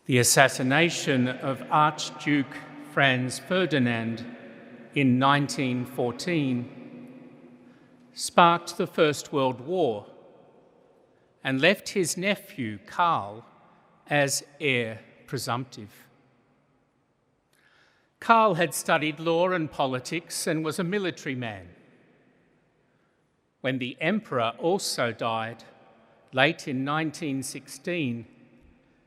The assassination of Archduke Franz Ferdinand in 1914 sparked the First World War and left his nephew, Karl, as heir presumptive. Karl had studied law and politics and was a military man. When the emperor also died, late in 1916,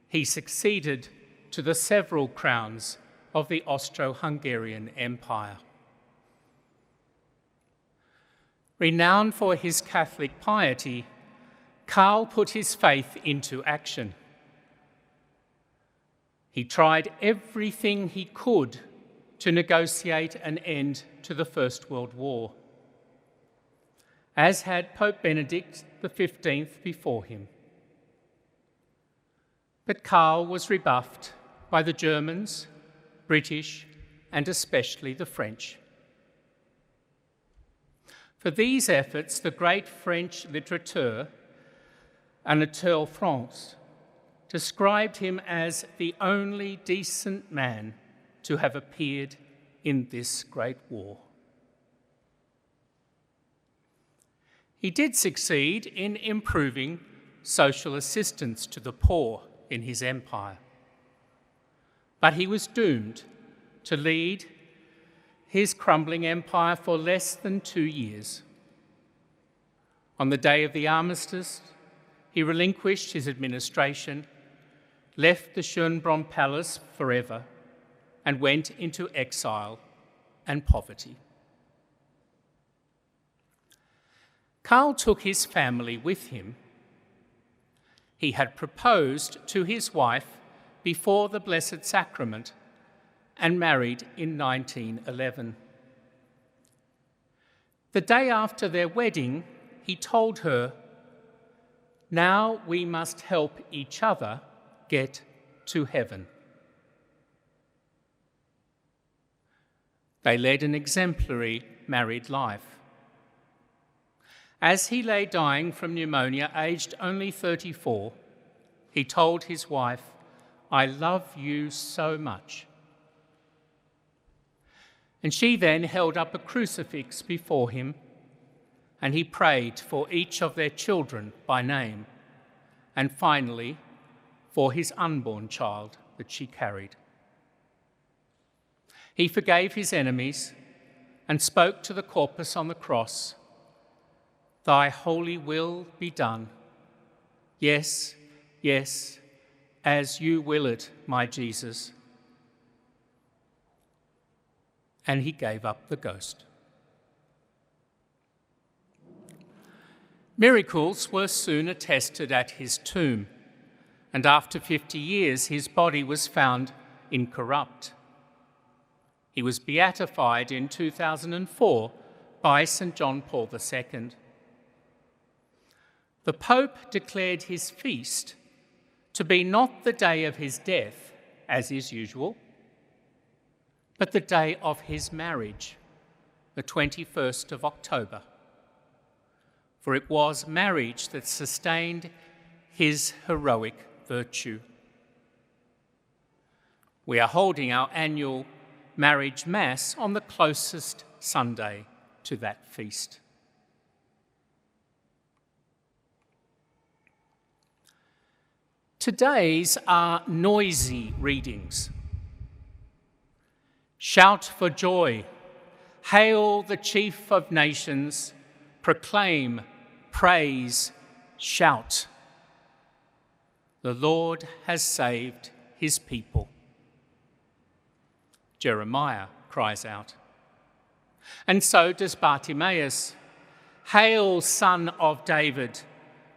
he succeeded to the several crowns of the Austro-Hungarian Empire. Renowned for his Catholic piety, Karl put his faith into action. He tried everything he could to negotiate an end to the First World War, as had Pope Benedict XV before him. But Karl was rebuffed by the Germans, British, and especially the French. For these efforts, the great French litterateur, Anatole France, described him as the only decent man to have appeared in this great war. He did succeed in improving social assistance to the poor in his empire, but he was doomed to lead his crumbling empire for less than 2 years. On the day of the armistice, he relinquished his administration, left the Schönbrunn Palace forever, and went into exile and poverty. Karl took his family with him. He had proposed to his wife before the Blessed Sacrament and married in 1911. The day after their wedding, he told her, "Now we must help each other get to heaven." They led an exemplary married life. As he lay dying from pneumonia, aged only 34, he told his wife, "I love you so much." And she then held up a crucifix before him, and he prayed for each of their children by name, and finally for his unborn child that she carried. He forgave his enemies and spoke to the corpus on the cross, "Thy holy will be done. Yes, yes, as you will it, my Jesus." And he gave up the ghost. Miracles were soon attested at his tomb, and after 50 years his body was found incorrupt. He was beatified in 2004 by St. John Paul II. The Pope declared his feast to be not the day of his death, as is usual, but the day of his marriage, the 21st of October. For it was marriage that sustained his heroic virtue. We are holding our annual marriage mass on the closest Sunday to that feast. Today's are noisy readings. Shout for joy, hail the chief of nations, proclaim, praise, shout. The Lord has saved his people. Jeremiah cries out. And so does Bartimaeus. Hail, Son of David,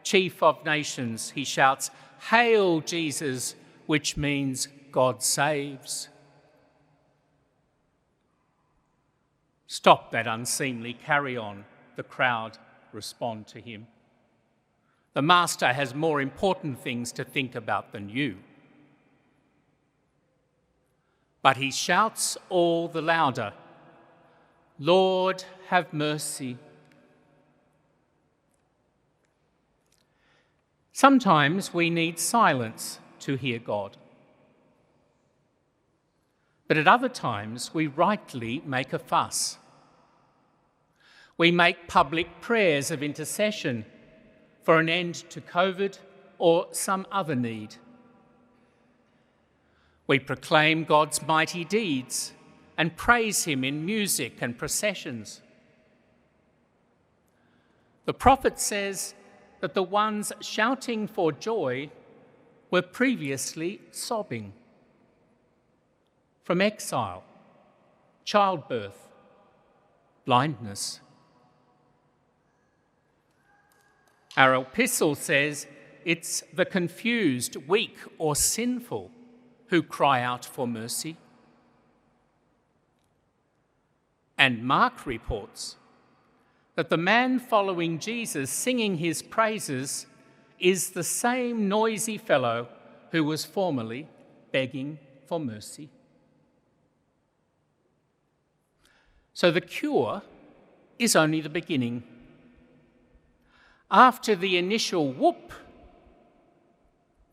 Chief of nations, he shouts. Hail, Jesus, which means God saves. Stop that unseemly carry-on, the crowd respond to him. The Master has more important things to think about than you. But he shouts all the louder, Lord, have mercy. Sometimes we need silence to hear God. but at other times we rightly make a fuss. We make public prayers of intercession for an end to COVID or some other need. We proclaim God's mighty deeds and praise him in music and processions. The prophet says that the ones shouting for joy were previously sobbing from exile, childbirth, blindness. Our epistle says it's the confused, weak, or sinful who cry out for mercy. And Mark reports that the man following Jesus singing his praises is the same noisy fellow who was formerly begging for mercy. So the cure is only the beginning. After the initial whoop,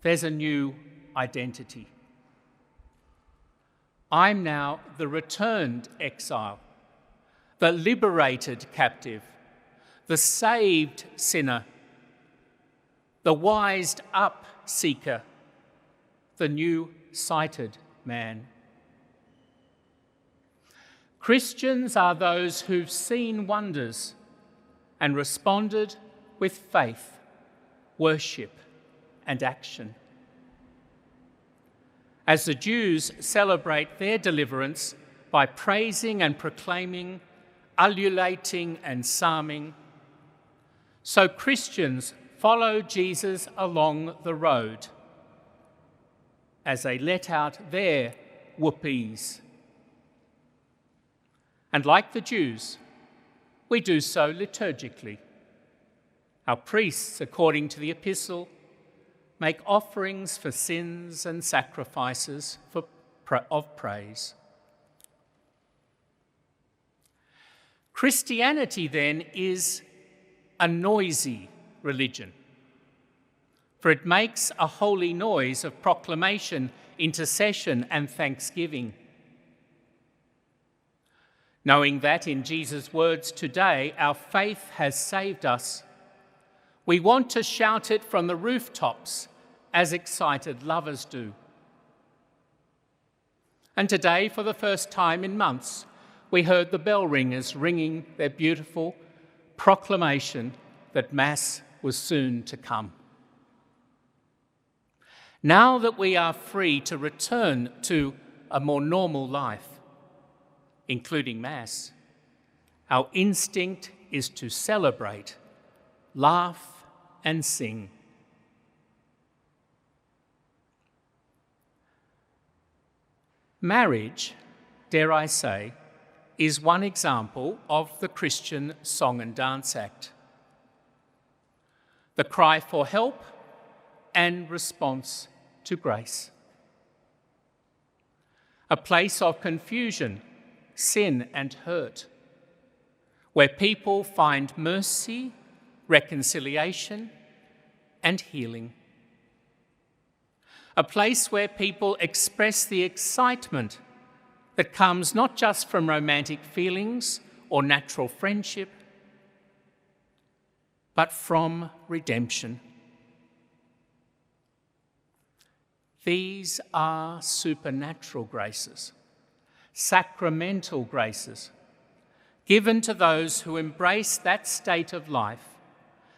there's a new identity. I'm now the returned exile, the liberated captive, the saved sinner, the wised up seeker, the new sighted man. Christians are those who've seen wonders and responded with faith, worship, and action. As the Jews celebrate their deliverance by praising and proclaiming, ululating and psalming, so Christians follow Jesus along the road as they let out their whoopies. And like the Jews, we do so liturgically. Our priests, according to the epistle, make offerings for sins and sacrifices of praise. Christianity, then, is a noisy religion, for it makes a holy noise of proclamation, intercession, and thanksgiving. Knowing that in Jesus' words today, our faith has saved us, we want to shout it from the rooftops as excited lovers do. And today, for the first time in months, we heard the bell ringers ringing their beautiful proclamation that Mass was soon to come. Now that we are free to return to a more normal life, including Mass, our instinct is to celebrate, laugh, and sing. Marriage, dare I say, is one example of the Christian Song and Dance Act. The cry for help and response to grace. A place of confusion, sin, and hurt, where people find mercy, reconciliation, and healing. A place where people express the excitement that comes not just from romantic feelings or natural friendship, but from redemption. These are supernatural graces, sacramental graces, given to those who embrace that state of life,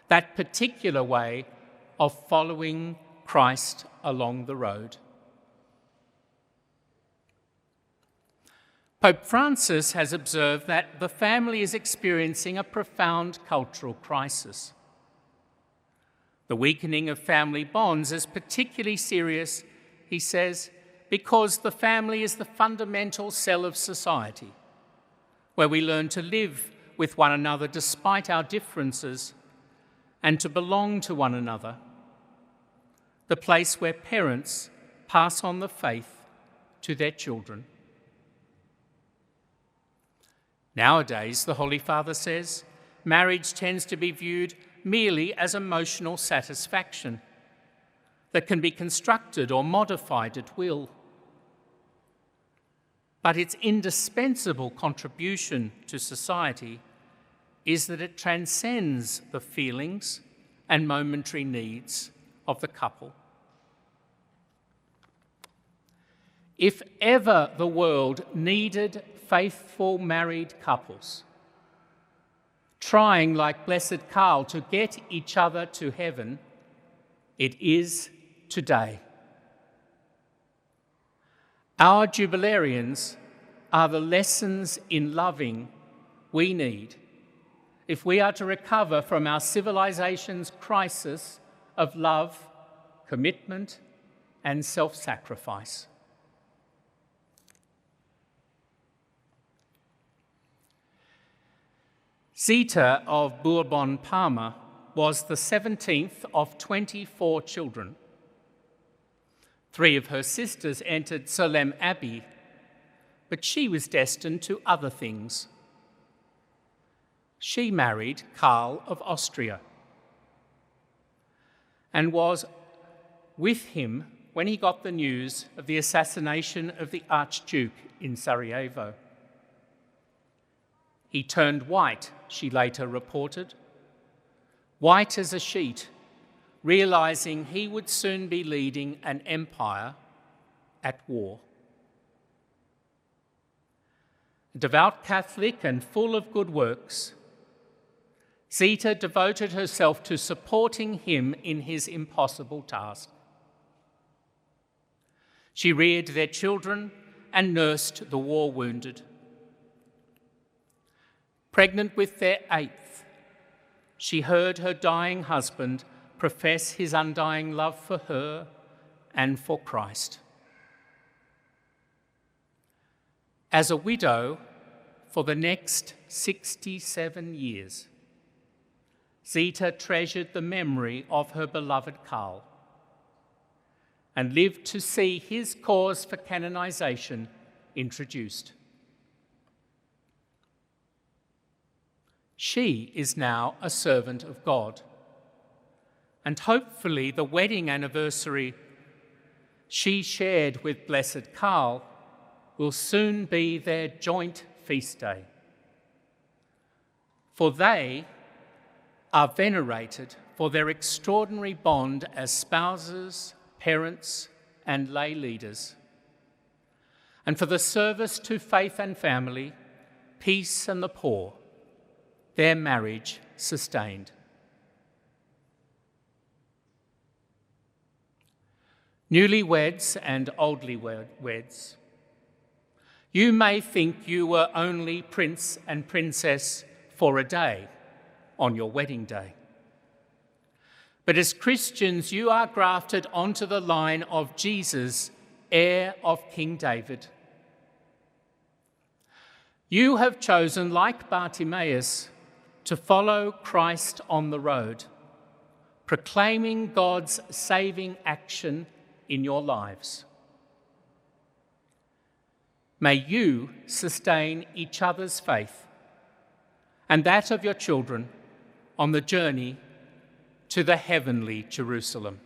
that particular way of following Christ along the road. Pope Francis has observed that the family is experiencing a profound cultural crisis. The weakening of family bonds is particularly serious, he says, because the family is the fundamental cell of society, where we learn to live with one another despite our differences and to belong to one another, the place where parents pass on the faith to their children. Nowadays, the Holy Father says, marriage tends to be viewed merely as emotional satisfaction that can be constructed or modified at will. but its indispensable contribution to society is that it transcends the feelings and momentary needs of the couple. If ever the world needed faithful married couples, trying like blessed Karl to get each other to heaven, it is today. Our jubilarians are the lessons in loving we need if we are to recover from our civilization's crisis of love, commitment, and self-sacrifice. Zita of Bourbon-Parma was the 17th of 24 children. 3 of her sisters entered Solesmes Abbey, but she was destined to other things. She married Karl of Austria and was with him when he got the news of the assassination of the Archduke in Sarajevo. He turned white, she later reported, white as a sheet, realizing he would soon be leading an empire at war. A devout Catholic and full of good works, Zita devoted herself to supporting him in his impossible task. She reared their children and nursed the war wounded. Pregnant with their 8th, she heard her dying husband profess his undying love for her and for Christ. As a widow, for the next 67 years, Zita treasured the memory of her beloved Karl and lived to see his cause for canonization introduced. She is now a servant of God, and hopefully the wedding anniversary she shared with blessed Karl will soon be their joint feast day. For they are venerated for their extraordinary bond as spouses, parents, and lay leaders, and for the service to faith and family, peace and the poor, their marriage sustained. Newlyweds and oldlyweds, you may think you were only prince and princess for a day on your wedding day. But as Christians, you are grafted onto the line of Jesus, heir of King David. You have chosen, like Bartimaeus, to follow Christ on the road, proclaiming God's saving action in your lives. May you sustain each other's faith and that of your children on the journey to the heavenly Jerusalem.